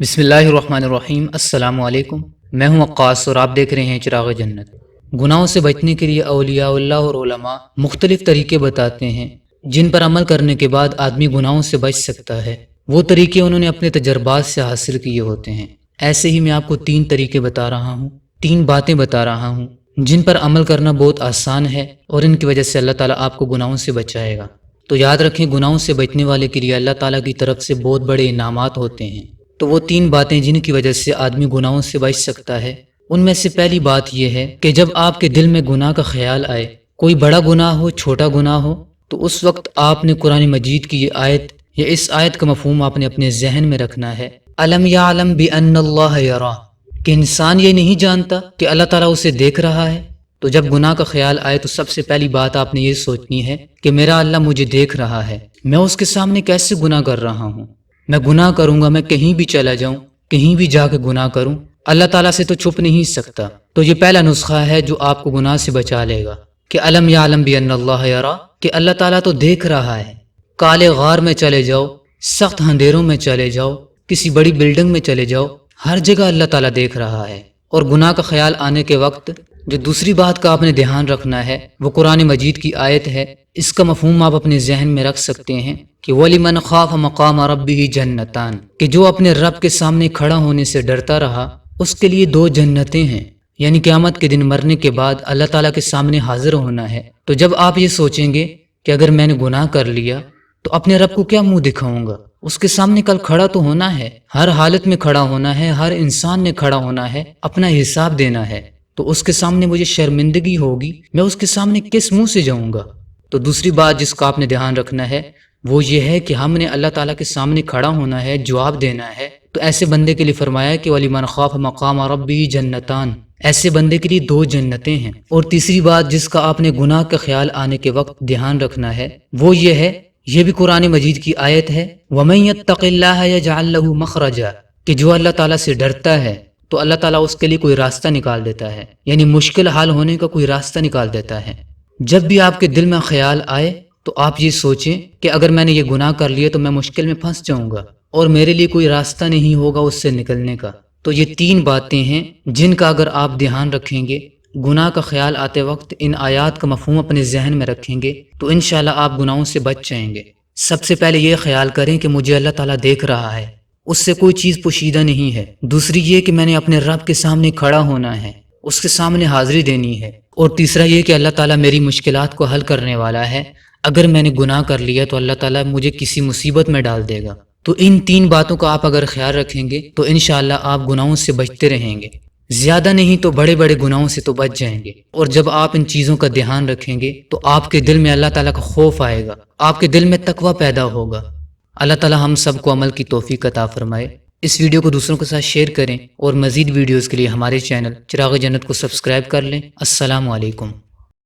بسم اللہ الرحمن الرحیم۔ السلام علیکم، میں ہوں وقاص اور آپ دیکھ رہے ہیں چراغ جنت۔ گناہوں سے بچنے کے لیے اولیاء اللہ اور علماء مختلف طریقے بتاتے ہیں جن پر عمل کرنے کے بعد آدمی گناہوں سے بچ سکتا ہے۔ وہ طریقے انہوں نے اپنے تجربات سے حاصل کیے ہوتے ہیں۔ ایسے ہی میں آپ کو 3 طریقے بتا رہا ہوں، 3 باتیں بتا رہا ہوں جن پر عمل کرنا بہت آسان ہے اور ان کی وجہ سے اللہ تعالیٰ آپ کو گناہوں سے بچائے گا۔ تو یاد رکھیں، گناہوں سے بچنے والے کے لیے اللہ تعالیٰ کی طرف سے بہت بڑے انعامات ہوتے ہیں۔ تو وہ 3 باتیں جن کی وجہ سے آدمی گناہوں سے بچ سکتا ہے، ان میں سے پہلی بات یہ ہے کہ جب آپ کے دل میں گناہ کا خیال آئے، کوئی بڑا گناہ ہو، چھوٹا گناہ ہو، تو اس وقت آپ نے قرآن مجید کی یہ آیت یا اس آیت کا مفہوم آپ نے اپنے ذہن میں رکھنا ہے۔ الم یعلم بان اللہ یرا، کہ انسان یہ نہیں جانتا کہ اللہ تعالیٰ اسے دیکھ رہا ہے۔ تو جب گناہ کا خیال آئے تو سب سے پہلی بات آپ نے یہ سوچنی ہے کہ میرا اللہ مجھے دیکھ رہا ہے، میں اس کے سامنے کیسے گناہ کر رہا ہوں۔ میں گناہ کروں گا، میں کہیں بھی چلا جاؤں، کہیں بھی جا کے گناہ کروں، اللہ تعالیٰ سے تو چھپ نہیں سکتا۔ تو یہ پہلا نسخہ ہے جو آپ کو گناہ سے بچا لے گا کہ الم یعلم بان اللہ یرا، کہ اللہ تعالیٰ تو دیکھ رہا ہے۔ کالے غار میں چلے جاؤ، سخت اندھیروں میں چلے جاؤ، کسی بڑی بلڈنگ میں چلے جاؤ، ہر جگہ اللہ تعالیٰ دیکھ رہا ہے۔ اور گناہ کا خیال آنے کے وقت جو دوسری بات کا آپ نے دھیان رکھنا ہے وہ قرآن مجید کی آیت ہے۔ اس کا مفہوم آپ اپنے ذہن میں رکھ سکتے ہیں کہ وَلِمَنْ خَافَ مَقَامَ رَبِّهِ جَنَّتَانِ، کہ جو اپنے رب کے سامنے کھڑا ہونے سے ڈرتا رہا اس کے لیے 2 جنتیں ہیں، یعنی قیامت کے دن مرنے کے بعد اللہ تعالیٰ کے سامنے حاضر ہونا ہے۔ تو جب آپ یہ سوچیں گے کہ اگر میں نے گناہ کر لیا تو اپنے رب کو کیا منہ دکھاؤں گا، اس کے سامنے کل کھڑا تو ہونا ہے، ہر حالت میں کھڑا ہونا ہے، ہر انسان نے کھڑا ہونا ہے، اپنا حساب دینا ہے، تو اس کے سامنے مجھے شرمندگی ہوگی، میں اس کے سامنے کس منہ سے جاؤں گا۔ تو دوسری بات جس کا آپ نے دھیان رکھنا ہے وہ یہ ہے کہ ہم نے اللہ تعالیٰ کے سامنے کھڑا ہونا ہے، جواب دینا ہے۔ تو ایسے بندے کے لیے فرمایا کہ وَلِمَنْ خَافَ مَقَامَ رَبِّهِ جَنَّتَانِ، ایسے بندے کے لیے 2 جنتیں ہیں۔ اور تیسری بات جس کا آپ نے گناہ کا خیال آنے کے وقت دھیان رکھنا ہے وہ یہ ہے، یہ بھی قرآن مجید کی آیت ہے، وَمَن يَتَّقِ اللَّهَ يَجْعَل لَّهُ مَخْرَجًا، کہ جو اللہ تعالیٰ سے ڈرتا ہے تو اللہ تعالیٰ اس کے لیے کوئی راستہ نکال دیتا ہے، یعنی مشکل حال ہونے کا کوئی راستہ نکال دیتا ہے۔ جب بھی آپ کے دل میں خیال آئے تو آپ یہ سوچیں کہ اگر میں نے یہ گناہ کر لیا تو میں مشکل میں پھنس جاؤں گا اور میرے لیے کوئی راستہ نہیں ہوگا اس سے نکلنے کا۔ تو یہ 3 باتیں ہیں جن کا اگر آپ دھیان رکھیں گے، گناہ کا خیال آتے وقت ان آیات کا مفہوم اپنے ذہن میں رکھیں گے تو انشاءاللہ آپ گناہوں سے بچ جائیں گے۔ سب سے پہلے یہ خیال کریں کہ مجھے اللہ تعالیٰ دیکھ رہا ہے، اس سے کوئی چیز پوشیدہ نہیں ہے۔ دوسری یہ کہ میں نے اپنے رب کے سامنے کھڑا ہونا ہے، اس کے سامنے حاضری دینی ہے۔ اور تیسرا یہ کہ اللہ تعالیٰ میری مشکلات کو حل کرنے والا ہے، اگر میں نے گناہ کر لیا تو اللہ تعالیٰ مجھے کسی مصیبت میں ڈال دے گا۔ تو ان 3 باتوں کا آپ اگر خیال رکھیں گے تو انشاءاللہ آپ گناہوں سے بچتے رہیں گے، زیادہ نہیں تو بڑے بڑے گناہوں سے تو بچ جائیں گے۔ اور جب آپ ان چیزوں کا دھیان رکھیں گے تو آپ کے دل میں اللہ تعالیٰ کا خوف آئے گا، آپ کے دل میں تقویٰ پیدا ہوگا۔ اللہ تعالیٰ ہم سب کو عمل کی توفیق عطا فرمائے۔ اس ویڈیو کو دوسروں کے ساتھ شیئر کریں اور مزید ویڈیوز کے لیے ہمارے چینل چراغ جنت کو سبسکرائب کر لیں۔ السلام علیکم۔